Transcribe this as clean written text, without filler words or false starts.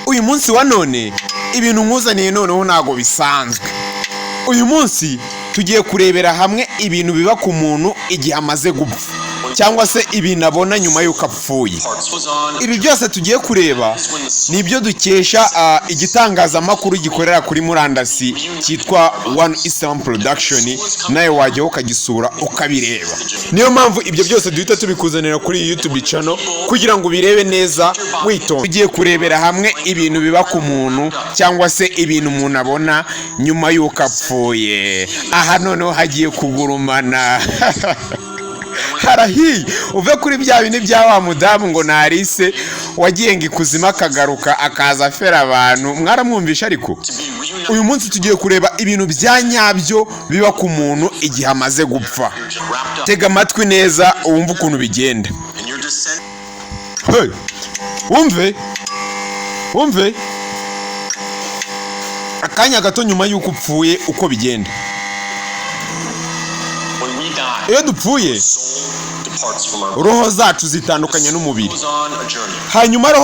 uyu munsi wa none ibintu nkuzaniye noneho ntago bisanzwe. Uyu munsi tugiye kurebera hamwe ibintu biba ku muntu igihe amaze gupfa cyangwa se ibintu abona nyuma y'uko apfuye. Ibi byose tugiye kureba ni ibyo dukesha igitangazamakuru gikorera kuri murandasi cyitwa One Islam Production, nawe wajyaho ukagisura ukabireba. Niyo mpamvu ibyo byose duhita tubikuzanira kuri YouTube channel kugira ngo ubirebe neza witonze. Tugiye kurebera hamwe ibintu biba ku muntu cyangwa se ibintu umuntu abona nyuma y'uko apfuye. Aha noneho hagiye kugurumana. Harahiye uve kuri bya bintu bya wa mudamu ngo narise wagiye ngo ikuzima akagaruka akaza afera abantu, mwaramwumvisha. Ariko uyu munsi tugiye kureba ibintu bya nyabyo biba ku muntu igihe amaze gupfa. Tega amatwi neza wumve ukuntu bigenda. Wumve akanya gato nyuma y'uko upfuye uko bigenda. Iyo dupfuye roho zacu zitandukanye n'umubiri, hanyuma roho